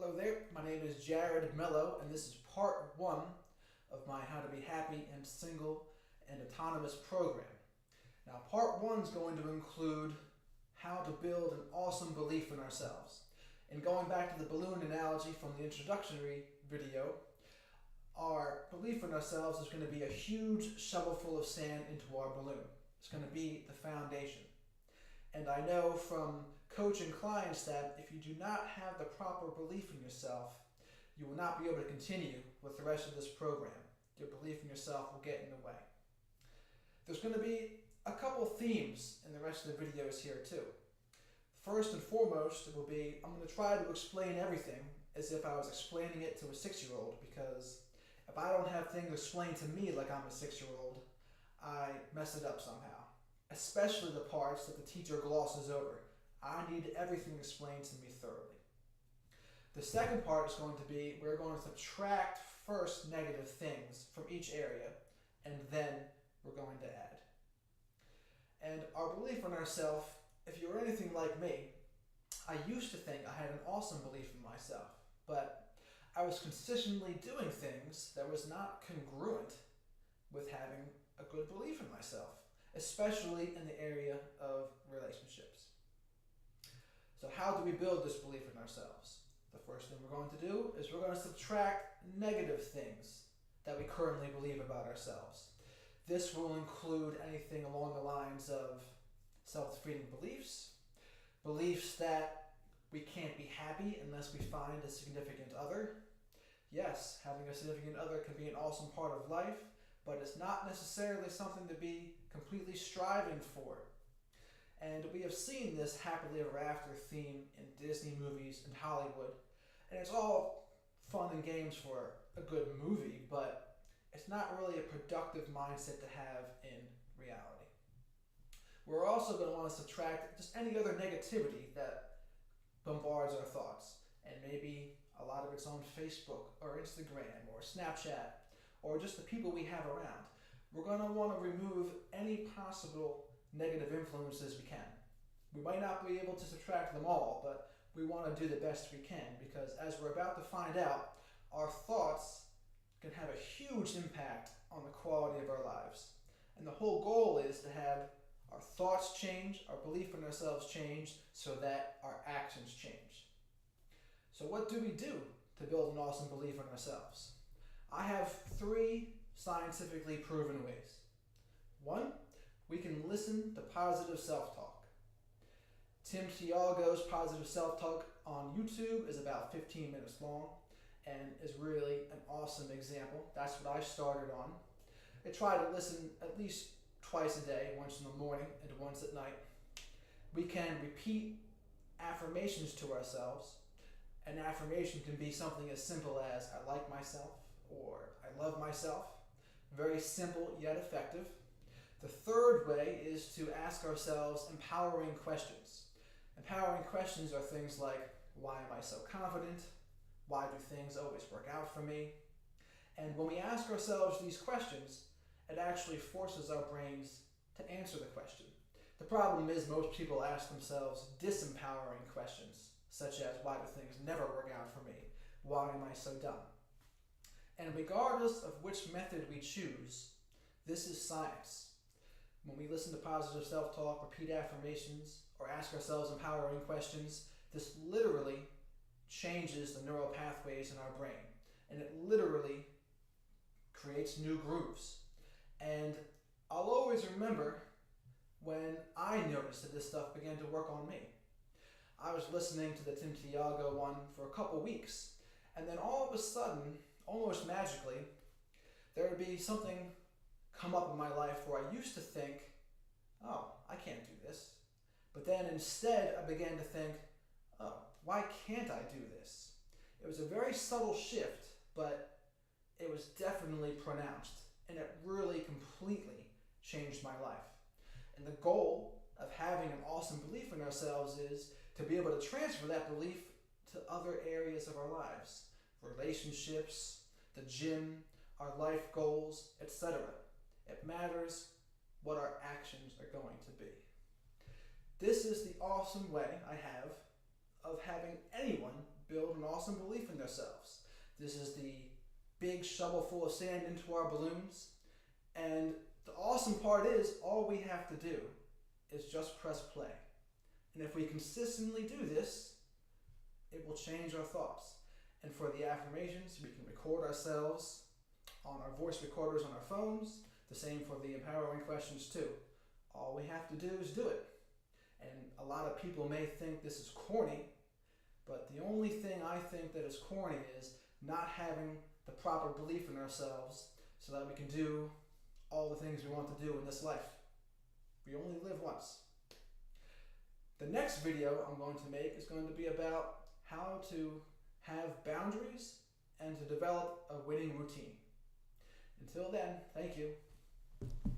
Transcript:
Hello there, my name is Jared Mello, and this is part one of my How to Be Happy and Single and Autonomous program. Now, part one is going to include how to build an awesome belief in ourselves. And going back to the balloon analogy from the introductory video, our belief in ourselves is going to be a huge shovel full of sand into our balloon. It's going to be the foundation. And I know from coaching clients that if you do not have the proper belief in yourself, you will not be able to continue with the rest of this program. Your belief in yourself will get in the way. There's going to be a couple themes in the rest of the videos here too. First and foremost, it will be, I'm going to try to explain everything as if I was explaining it to a 6-year-old, because if I don't have things explained to me like I'm a 6-year-old, I mess it up somehow. Especially the parts that the teacher glosses over. I need everything explained to me thoroughly. The second part is going to be, we're going to subtract first negative things from each area, and then we're going to add. And our belief in ourselves, if you're anything like me, I used to think I had an awesome belief in myself, but I was consistently doing things that was not congruent with having a good belief in myself, especially in the area of relationships. So how do we build this belief in ourselves? The first thing we're going to do is we're going to subtract negative things that we currently believe about ourselves. This will include anything along the lines of self-defeating beliefs, beliefs that we can't be happy unless we find a significant other. Yes, having a significant other can be an awesome part of life, but it's not necessarily something to be completely striving for. And we have seen this happily ever after theme in Disney movies and Hollywood. And it's all fun and games for a good movie, but it's not really a productive mindset to have in reality. We're also going to want to subtract just any other negativity that bombards our thoughts. And maybe a lot of it's on Facebook or Instagram or Snapchat or just the people we have around. We're going to want to remove any possible negative influences we can. We might not be able to subtract them all, but we want to do the best we can, because as we're about to find out, our thoughts can have a huge impact on the quality of our lives. And the whole goal is to have our thoughts change, our belief in ourselves change, so that our actions change. So what do we do to build an awesome belief in ourselves? I have 3 scientifically proven ways. 1, we can listen to positive self-talk. Tim Tiago's positive self-talk on YouTube is about 15 minutes long and is really an awesome example. That's what I started on. I try to listen at least twice a day, once in the morning and once at night. We can repeat affirmations to ourselves. An affirmation can be something as simple as, I like myself, or I love myself. Very simple yet effective. The third way is to ask ourselves empowering questions. Empowering questions are things like, why am I so confident? Why do things always work out for me? And when we ask ourselves these questions, it actually forces our brains to answer the question. The problem is most people ask themselves disempowering questions, such as, why do things never work out for me? Why am I so dumb? And regardless of which method we choose, this is science. When we listen to positive self-talk, repeat affirmations, or ask ourselves empowering questions, this literally changes the neural pathways in our brain. And it literally creates new grooves. And I'll always remember when I noticed that this stuff began to work on me. I was listening to the Tim Tiago one for a couple weeks, and then all of a sudden, almost magically, there would be something come up in my life where I used to think, oh, I can't do this. But then instead I began to think, oh, why can't I do this? It was a very subtle shift, but it was definitely pronounced, and it really completely changed my life. And the goal of having an awesome belief in ourselves is to be able to transfer that belief to other areas of our lives, relationships, the gym, our life goals, etc. It matters what our actions are going to be. This is the awesome way I have of having anyone build an awesome belief in themselves. This is the big shovel full of sand into our balloons. And the awesome part is all we have to do is just press play. And if we consistently do this, it will change our thoughts. And for the affirmations, we can record ourselves on our voice recorders on our phones. The same for the empowering questions too. All we have to do is do it. And a lot of people may think this is corny, but the only thing I think that is corny is not having the proper belief in ourselves so that we can do all the things we want to do in this life. We only live once. The next video I'm going to make is going to be about how to have boundaries and to develop a winning routine. Until then, thank you.